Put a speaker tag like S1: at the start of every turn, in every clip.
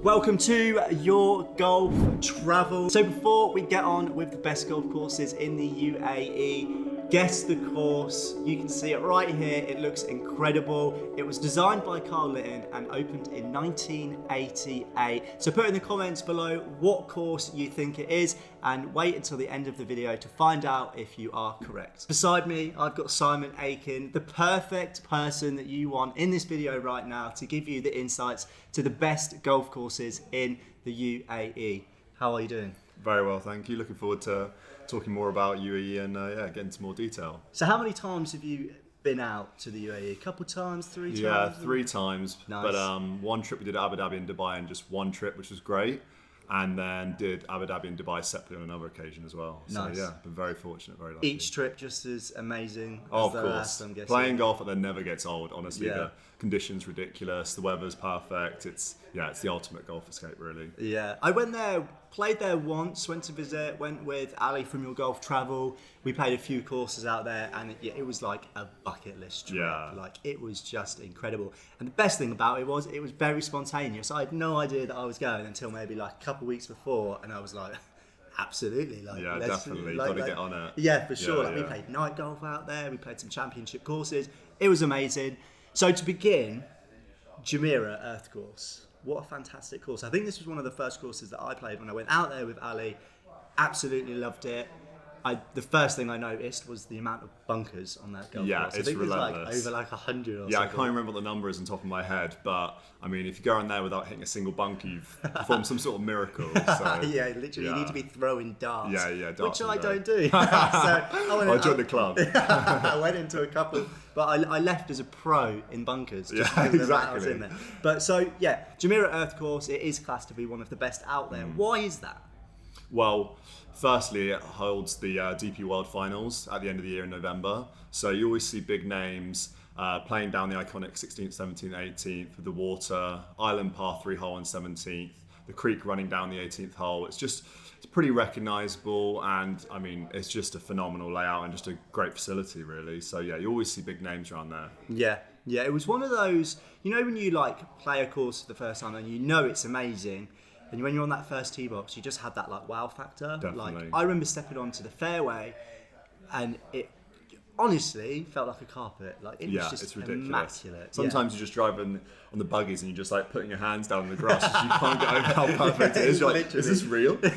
S1: Welcome to your golf travel. So before we get on with the best golf courses in the UAE, guess the course. You can see it right here. It looks incredible. It was designed by Carl Litton and opened in 1988. So put in the comments below what course you think it is and wait until the end of the video to find out if you are correct. Beside me, I've got Simon Aiken, the perfect person that you want in this video right now to give you the insights to the best golf courses in the UAE. How are you doing?
S2: Very well, thank you. Looking forward to talking more about UAE and get into more detail.
S1: So how many times have you been out to the UAE? A couple times, 3 times?
S2: Yeah, 3 times.
S1: Nice.
S2: But one trip we did Abu Dhabi and Dubai, and just one trip, which was great. And then did Abu Dhabi and Dubai separately on another occasion as well.
S1: Nice.
S2: So yeah, been very fortunate, very lucky.
S1: Each trip just as amazing
S2: Oh,
S1: as
S2: of
S1: the
S2: course.
S1: last, I'm guessing.
S2: Playing golf, that never gets old. Honestly,
S1: Yeah.
S2: the conditions ridiculous, the weather's perfect. It's the ultimate golf escape, really.
S1: Yeah, I went there, played there once, went to visit, went with Ali from Your Golf Travel. We played a few courses out there and it was like a bucket list trip.
S2: Yeah.
S1: Like it was just incredible. And the best thing about it was very spontaneous. I had no idea that I was going until maybe like a couple of weeks before, and I was like, absolutely. Like,
S2: Yeah,
S1: let's-
S2: definitely.
S1: like-
S2: Got to
S1: like-
S2: get on it.
S1: Yeah, for sure.
S2: Yeah,
S1: Like, we
S2: yeah.
S1: played night golf out there, we played some championship courses. It was amazing. So to begin, Jumeriah Earth Course. What a fantastic course. I think this was one of the first courses that I played when I went out there with Ali. Absolutely loved it. The first thing I noticed was the amount of bunkers on that golf
S2: Yeah,
S1: course. I
S2: it's
S1: think there's like
S2: relentless.
S1: over like 100 or
S2: Yeah, I
S1: something.
S2: can't remember what the number is on top of my head, but I mean, if you go on there without hitting a single bunker, you've performed some sort of miracle. So,
S1: Yeah, literally, you need to be throwing darts.
S2: Yeah, darts
S1: which I
S2: all
S1: don't
S2: day.
S1: do. So I
S2: I'll join the club.
S1: I went into a couple, but I left as a pro in bunkers. Just
S2: Yeah,
S1: because of that I was
S2: exactly.
S1: in there. But so yeah, Jumeriah Earth Course, it is classed to be one of the best out
S2: Mm.
S1: there. Why is that?
S2: Well, firstly, it holds the DP World Finals at the end of the year in November. So you always see big names playing down the iconic 16th, 17th, 18th with the water, island par 3 hole on 17th, the creek running down the 18th hole. It's pretty recognisable, and I mean, it's just a phenomenal layout and just a great facility, really. So yeah, you always see big names around there.
S1: Yeah, it was one of those, you know, when you like play a course for the first time and you know it's amazing, and when you're on that first tee box, you just had that like wow factor.
S2: Definitely.
S1: Like I remember stepping onto the fairway, and it honestly felt like a carpet. Like it was just
S2: it's ridiculous.
S1: immaculate.
S2: Sometimes you're just driving on the buggies and you're just like putting your hands down in the grass because you can't get over how perfect it is. You're like, is this real? But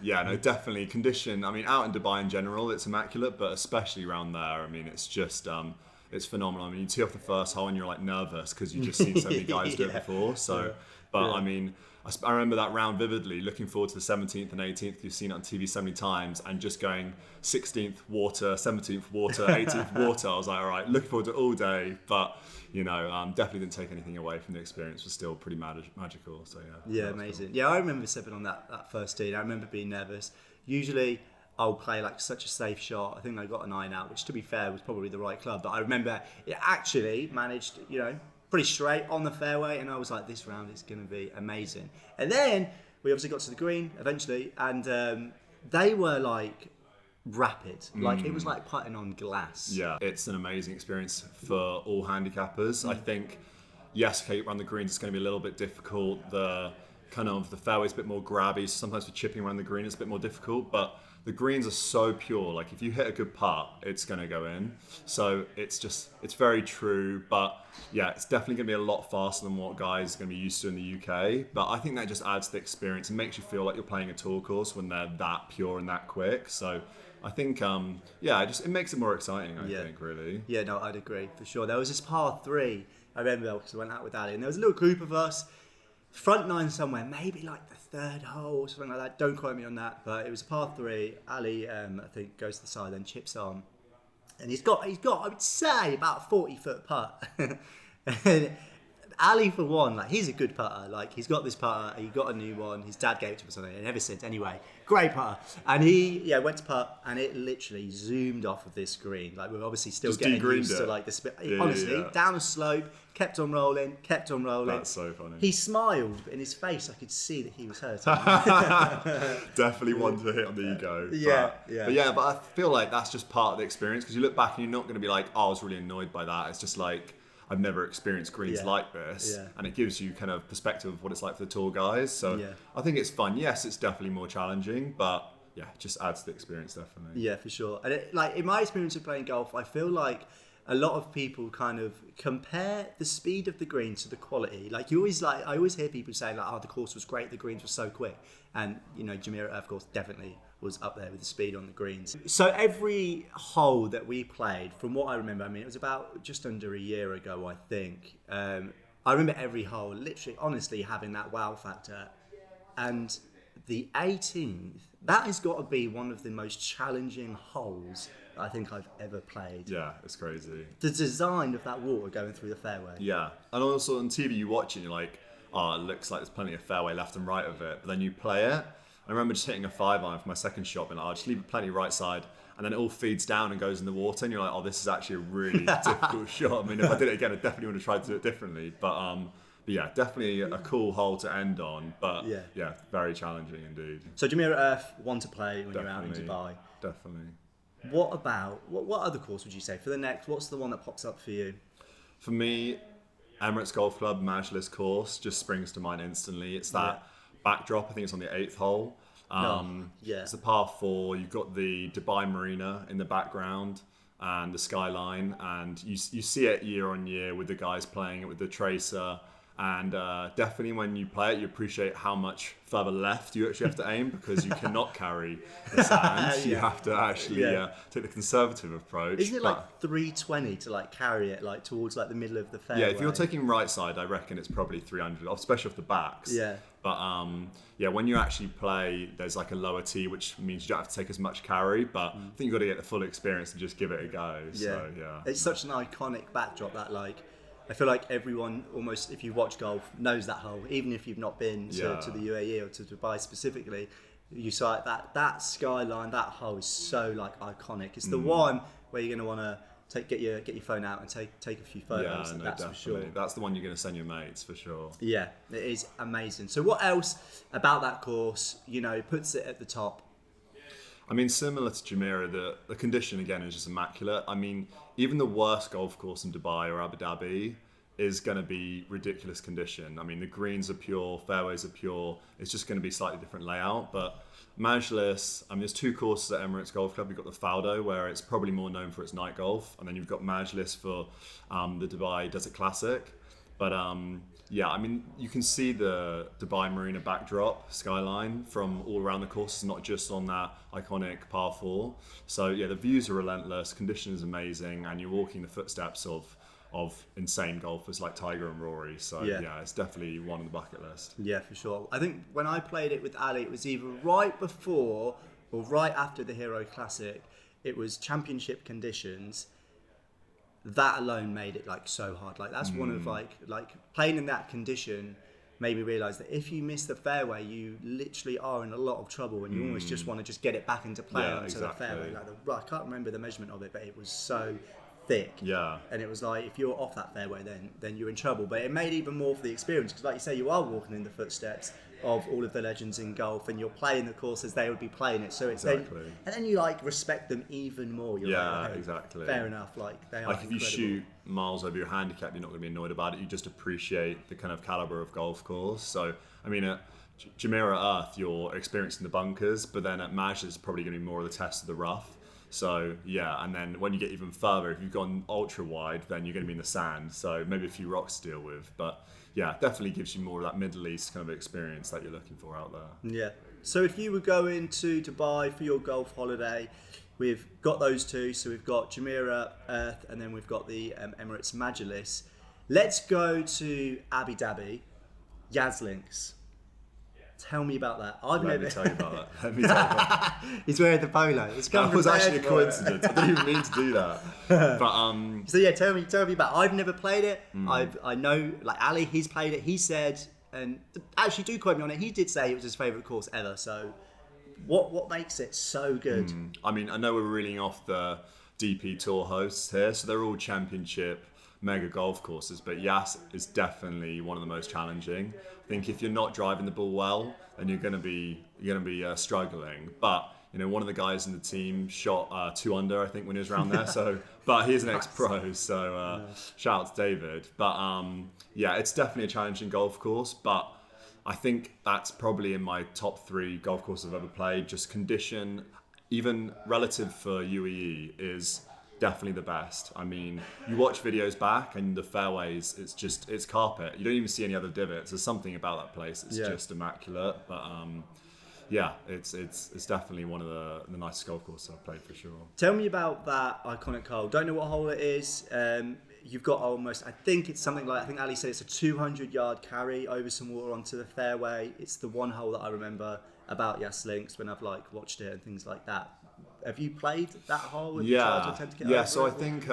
S2: yeah, no, definitely condition. I mean, out in Dubai in general, it's immaculate, but especially around there, I mean, it's just it's phenomenal. I mean, you tee off the first hole and you're like nervous because you've just seen so many guys do it before. So, but I mean, I remember that round vividly, looking forward to the 17th and 18th. You've seen it on TV so many times, and just going 16th water, 17th water, 18th water. I was like, all right, looking forward to it all day. But, you know, definitely didn't take anything away from the experience. It was still pretty magical. So, yeah.
S1: Yeah,
S2: that was
S1: amazing.
S2: cool.
S1: Yeah, I remember stepping on that first tee. I remember being nervous. Usually, I'll play like such a safe shot. I think I got a 9 out, which to be fair was probably the right club. But I remember it actually managed, you know, pretty straight on the fairway, and I was like, this round is going to be amazing. And then we obviously got to the green eventually, and they were like rapid. Like it was like putting on glass.
S2: Yeah, it's an amazing experience for all handicappers. I think, yes, okay, around the greens it's going to be a little bit difficult. The fairway's a bit more grabby, so sometimes for chipping around the green it's a bit more difficult, but the greens are so pure. Like if you hit a good putt, it's going to go in. So it's very true, but yeah, it's definitely going to be a lot faster than what guys are going to be used to in the UK. But I think that just adds to the experience and makes you feel like you're playing a tour course when they're that pure and that quick. So I think, it makes it more exciting, I think, really.
S1: Yeah, no, I'd agree for sure. There was this par 3, I remember, because I went out with Ali, and there was a little group of us, front 9 somewhere, maybe like the 3rd hole or something like that. Don't quote me on that, but it was a par 3. Ali, I think, goes to the side, then chips on, and he's got, I would say, about a 40-foot putt. And Ali, for one, like he's a good putter. Like he's got this putter, he got a new one. His dad gave it to him or something, and ever since, anyway, great putter. And he, went to putt, and it literally zoomed off of this green. Like we're obviously still
S2: Just
S1: getting
S2: de-greened
S1: used to
S2: it.
S1: like the spin.
S2: Yeah,
S1: Honestly,
S2: yeah.
S1: down a slope, kept on rolling.
S2: That's so funny.
S1: He smiled, but in his face, I could see that he was hurt.
S2: Definitely one to hit on the ego.
S1: Yeah,
S2: But I feel like that's just part of the experience, because you look back and you're not going to be like, oh, I was really annoyed by that. It's just like, I've never experienced greens like this, and it gives you kind of perspective of what it's like for the tour guys. So I think it's fun. Yes, it's definitely more challenging, but yeah, it just adds to the experience definitely.
S1: Yeah, for sure. And like in my experience of playing golf, I feel like a lot of people kind of compare the speed of the green to the quality. Like I always hear people saying like, oh, the course was great, the greens were so quick. And you know, Jumeriah, of course, definitely was up there with the speed on the greens. So every hole that we played, from what I remember, I mean, it was about just under a year ago, I think. I remember every hole, literally, honestly, having that wow factor. And the 18th, that has got to be one of the most challenging holes I think I've ever played.
S2: Yeah, it's crazy.
S1: The design of that water going through the fairway.
S2: Yeah, and also on TV you watch it and you're like, oh, it looks like there's plenty of fairway left and right of it. But then you play it. I remember just hitting a 5-iron for my second shot and I'll just leave it plenty right side. And then it all feeds down and goes in the water and you're like, oh, this is actually a really difficult shot. I mean, if I did it again, I definitely would have tried to do it differently. But yeah, definitely a cool hole to end on. But yeah, very challenging indeed.
S1: So Jumeriah, one to play when you're out in Dubai.
S2: Definitely.
S1: What about, what other course would you say? For the next, what's the one that pops up for you?
S2: For me, Emirates Golf Club Majlis course just springs to mind instantly. It's that backdrop, I think it's on the 8th hole. It's a par 4, you've got the Dubai Marina in the background and the skyline, and you see it year on year with the guys playing it with the tracer. And definitely when you play it, you appreciate how much further left you actually have to aim, because you cannot carry the sand. You have to actually take the conservative approach.
S1: Isn't it like 320 to like carry it like towards like the middle of the fairway?
S2: Yeah, if you're taking right side, I reckon it's probably 300, especially off the backs.
S1: Yeah.
S2: But yeah, when you actually play, there's like a lower tee, which means you don't have to take as much carry. But I think you've got to get the full experience and just give it a go.
S1: Yeah.
S2: So yeah,
S1: it's such an iconic backdrop that like. I feel like everyone, almost, if you watch golf, knows that hole, even if you've not been to the UAE or to Dubai specifically. You saw that skyline, that hole is so like iconic. It's the one where you're going to want to get your phone out and take a few photos.
S2: Yeah, no,
S1: that's
S2: definitely.
S1: for sure.
S2: That's the one you're going to send your mates for sure.
S1: Yeah, it is amazing. So what else about that course, puts it at the top?
S2: I mean, similar to Jumeriah, the condition again is just immaculate. I mean, even the worst golf course in Dubai or Abu Dhabi is going to be ridiculous condition. I mean, the greens are pure, fairways are pure. It's just going to be slightly different layout. But Majlis, I mean, there's 2 courses at Emirates Golf Club. You've got the Faldo, where it's probably more known for its night golf, and then you've got Majlis for the Dubai Desert Classic. But yeah, I mean, you can see the Dubai Marina backdrop skyline from all around the course. It's not just on that iconic par 4. So yeah, the views are relentless, condition is amazing, and you're walking the footsteps of insane golfers like Tiger and Rory. So yeah, it's definitely one on the bucket list.
S1: Yeah, for sure. I think when I played it with Ali, it was either right before or right after the Hero Classic. It was championship conditions. That alone made it like so hard. Like that's one of like playing in that condition made me realise that if you miss the fairway, you literally are in a lot of trouble, and you almost just want to just get it back into play onto the fairway. Like I can't remember the measurement of it, but it was so thick.
S2: Yeah.
S1: And it was like, if you're off that fairway, then you're in trouble. But it made even more for the experience, because like you say, you are walking in the footsteps of all of the legends in golf, and you're playing the course as they would be playing it. So it's and then you like respect them even more. You're like,
S2: exactly.
S1: Fair enough. Like they are
S2: like if
S1: incredible.
S2: you shoot miles over your handicap, you're not going to be annoyed about it. You just appreciate the kind of caliber of golf course. So I mean, at Jumeriah Earth, you're experiencing the bunkers, but then at Majlis, it's probably going to be more of the test of the rough. So yeah, and then when you get even further, if you've gone ultra wide, then you're going to be in the sand. So maybe a few rocks to deal with, but yeah, definitely gives you more of that Middle East kind of experience that you're looking for out there.
S1: Yeah. So if you were going to Dubai for your golf holiday, we've got those 2. So we've got Jumeriah Earth, and then we've got the Emirates Majlis. Let's go to Abu Dhabi, Yas Links. Tell me about that.
S2: Let me tell you about that.
S1: He's wearing the polo.
S2: That was actually a coincidence. I didn't even mean to do that. But
S1: so yeah, tell me about. I've never played it. I know like Ali, he's played it. He said, and actually do quote me on it. He did say it was his favourite course ever. So what makes it so good?
S2: I mean, I know we're reeling off the DP Tour hosts here, so they're all championship mega golf courses, but Yas is definitely one of the most challenging. I think if you're not driving the ball well, then you're going to be struggling. But one of the guys in the team shot 2 under, I think, when he was around there. So, but he's an ex-pro, so shout out to David. But yeah, it's definitely a challenging golf course. But I think that's probably in my top 3 golf courses I've ever played. Just condition, even relative for UAE, is definitely the best. I mean, you watch videos back and the fairways, it's carpet. You don't even see any other divots. There's something about that place. It's just immaculate. But yeah, it's definitely one of the nicest golf courses I've played for sure.
S1: Tell me about that iconic hole. Don't know what hole it is. You've got almost, I think it's something like, I think Ali said it's a 200-yard carry over some water onto the fairway. It's the one hole that I remember about Yas Links when I've watched it and things like that. Have you played that hole?
S2: Yeah. So I think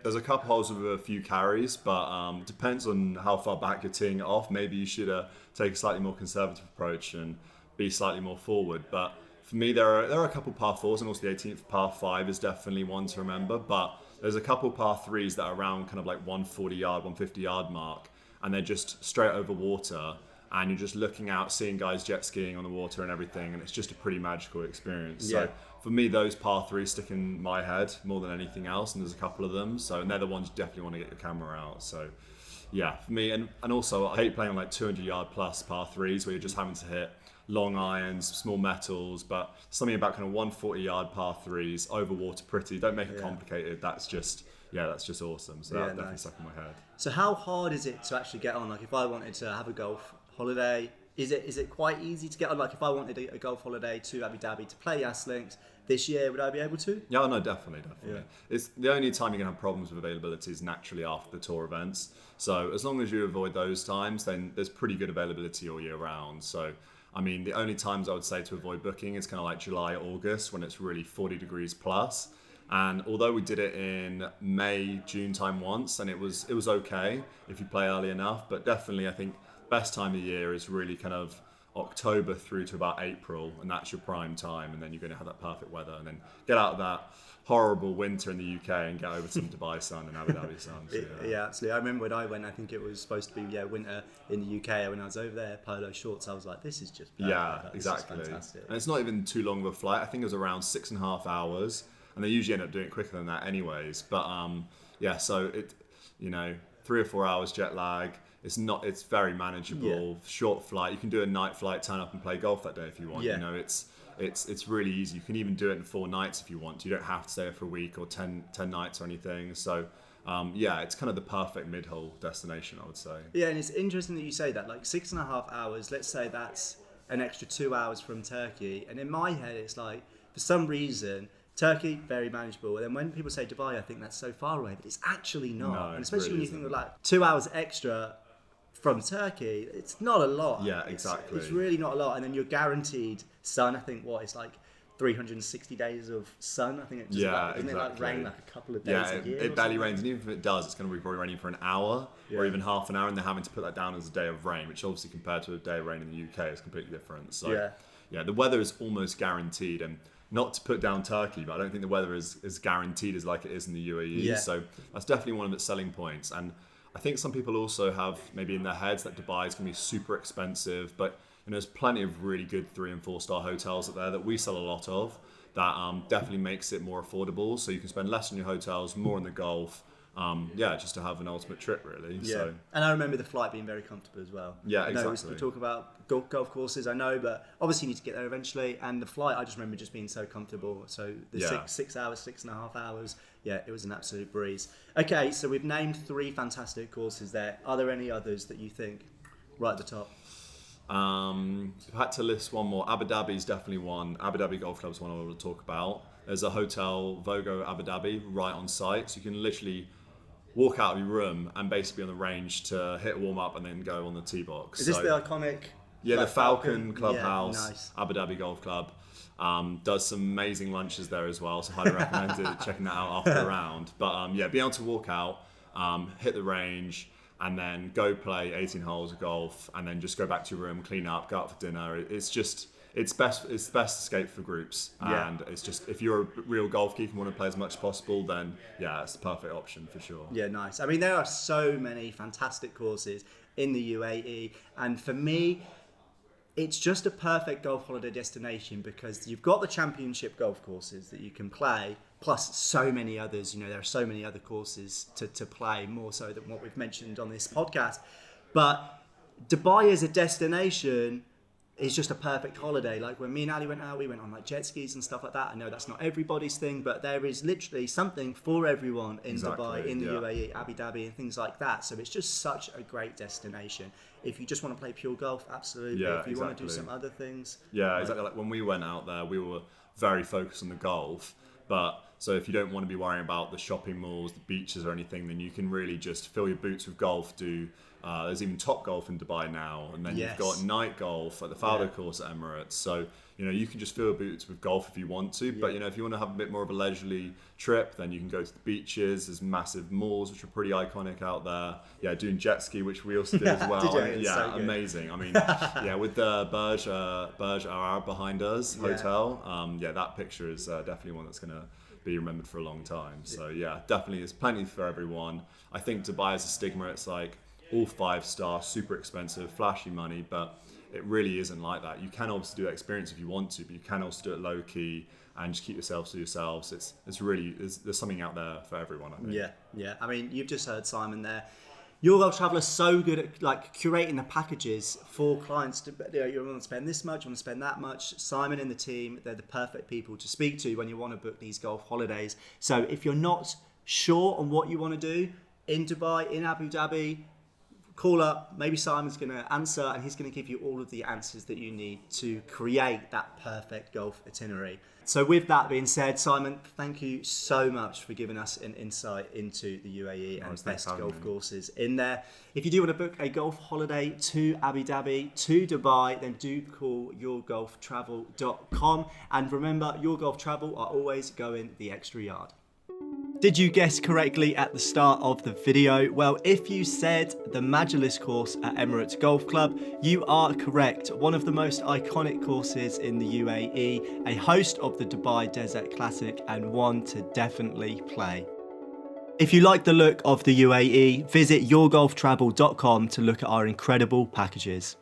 S2: there's a couple holes with a few carries, but depends on how far back you're teeing it off. Maybe you should take a slightly more conservative approach and be slightly more forward. But for me, there are a couple par 4s, and also the 18th par 5 is definitely one to remember. But there's a couple par 3s that are around kind of 140 yard, 150 yard mark, and they're just straight over water. And you're just looking out, seeing guys jet skiing on the water and everything, and it's just a pretty magical experience. Yeah. So for me, those par 3s stick in my head more than anything else, and there's a couple of them. So, and they're the ones you definitely want to get your camera out. So yeah, for me, and also I hate playing on 200 yard plus par 3s where you're just having to hit long irons, small metals, but something about kind of 140 yard par 3s over water, pretty. Don't make it complicated. That's just awesome. So that definitely stuck in my head.
S1: So how hard is it to actually get on? If I wanted to have a golf holiday, is it quite easy to get on? If I wanted a golf holiday to Abu Dhabi to play Yas Links this year, would I be able to?
S2: Yeah, no, definitely. Yeah. It's the only time you're going to have problems with availability is naturally after the tour events. So as long as you avoid those times, then there's pretty good availability all year round. So I mean, the only times I would say to avoid booking is kind of July, August, when it's really 40 degrees plus. And although we did it in May, June time once, and it was okay if you play early enough, but definitely I think best time of year is really kind of October through to about April, and that's your prime time, and then you're going to have that perfect weather, and then get out of that horrible winter in the UK and get over to some Dubai sun and Abu Dhabi sun. So,
S1: yeah, absolutely. I remember when I went, I think it was supposed to be winter in the UK. When I was over there, polo shorts, I was like, this is just perfect.
S2: Yeah, exactly. Fantastic. And it's not even too long of a flight. I think it was around 6.5 hours, and they usually end up doing it quicker than that anyways. But yeah, so it 3 or 4 hours jet lag. It's very manageable. Short flight. You can do a night flight, turn up and play golf that day if you want. It's really easy. You can even do it in 4 nights if you want. You don't have to stay there for a week or 10 nights or anything. So it's kind of the perfect mid-hole destination, I would say.
S1: Yeah, and it's interesting that you say that. 6.5 hours, let's say that's an extra 2 hours from Turkey. And in my head, it's for some reason, Turkey, very manageable. And then when people say Dubai, I think that's so far away, but it's actually not.
S2: No,
S1: and especially
S2: really
S1: when you think of 2 hours extra from Turkey, it's not a lot.
S2: Yeah, exactly.
S1: It's really not a lot. And then you're guaranteed sun. I think it's 360 days of sun. I think it's
S2: exactly.
S1: It rain a couple of days a year?
S2: It barely rains, and even if it does, it's going to be probably raining for an hour or even half an hour, and they're having to put that down as a day of rain, which obviously compared to a day of rain in the UK is completely different. So the weather is almost guaranteed, and not to put down Turkey, but I don't think the weather is as guaranteed as it is in the UAE. Yeah. So that's definitely one of its selling points. And I think some people also have maybe in their heads that Dubai is going to be super expensive, but there's plenty of really good 3 and 4 star hotels up there that we sell a lot of that definitely makes it more affordable. So you can spend less on your hotels, more on the golf. Just to have an ultimate trip, really.
S1: Yeah,
S2: so.
S1: And I remember the flight being very comfortable as well.
S2: Yeah,
S1: I know
S2: exactly.
S1: We talk about golf courses, I know, but obviously you need to get there eventually. And the flight, I just remember just being so comfortable. So the 6 hours, 6.5 hours, it was an absolute breeze. Okay, so we've named 3 fantastic courses there. Are there any others that you think right at the top?
S2: If I had to list one more, Abu Dhabi is definitely one. Abu Dhabi Golf Club is one I want to talk about. There's a hotel, Vogo Abu Dhabi, right on site, so you can literally walk out of your room and basically be on the range to hit a warm up and then go on the tee box.
S1: Is this the iconic?
S2: Yeah, the Falcon clubhouse,
S1: nice.
S2: Abu Dhabi Golf Club. Does some amazing lunches there as well, so highly recommend checking that out after the round. But be able to walk out, hit the range, and then go play 18 holes of golf, and then just go back to your room, clean up, go out for dinner. It's best escape for groups, and it's just, if you're a real golf geek and want to play as much as possible, then it's the perfect option for sure.
S1: Yeah, nice. I mean, there are so many fantastic courses in the UAE, and for me, it's just a perfect golf holiday destination because you've got the championship golf courses that you can play, plus so many others. You know, there are so many other courses to play, more so than what we've mentioned on this podcast. But Dubai as a destination is just a perfect holiday. Like when me and Ali went out, we went on like jet skis and stuff like that. I know that's not everybody's thing, but there is literally something for everyone in Dubai, in the UAE, Abu Dhabi, and things like that. So it's just such a great destination. If you just want to play pure golf, absolutely.
S2: Yeah,
S1: if you want to do some other things.
S2: Yeah, exactly. Like when we went out there, we were very focused on the golf. But so if you don't want to be worrying about the shopping malls, the beaches or anything, then you can really just fill your boots with golf, there's even Top Golf in Dubai now, and then you've got night golf at the Falcon course at Emirates. So, you know, you can just fill your boots with golf if you want to, but, you know, if you want to have a bit more of a leisurely trip, then you can go to the beaches. There's massive malls, which are pretty iconic out there. Yeah, doing jet ski, which we also did as well.
S1: Did you?
S2: Yeah,
S1: so
S2: amazing. I mean, yeah, with the Burj Arab behind us, hotel, that picture is definitely one that's going to be remembered for a long time. So, yeah, definitely there's plenty for everyone. I think Dubai has a stigma. It's like, all 5-star, super expensive, flashy money, but it really isn't like that. You can obviously do that experience if you want to, but you can also do it low key and just keep yourselves to yourselves. It's really, there's something out there for everyone, I think.
S1: Yeah. I mean, you've just heard Simon there. Your Golf Traveller is so good at like curating the packages for clients. You want to spend this much, you want to spend that much. Simon and the team, they're the perfect people to speak to when you want to book these golf holidays. So if you're not sure on what you want to do in Dubai, in Abu Dhabi, call up, maybe Simon's going to answer, and he's going to give you all of the answers that you need to create that perfect golf itinerary. So with that being said, Simon, thank you so much for giving us an insight into the UAE and best golf courses in there. If you do want to book a golf holiday to Abu Dhabi, to Dubai, then do call yourgolftravel.com. And remember, Your Golf Travel are always going the extra yard. Did you guess correctly at the start of the video? Well, if you said the Majlis course at Emirates Golf Club, you are correct. One of the most iconic courses in the UAE, a host of the Dubai Desert Classic, and one to definitely play. If you like the look of the UAE, visit yourgolftravel.com to look at our incredible packages.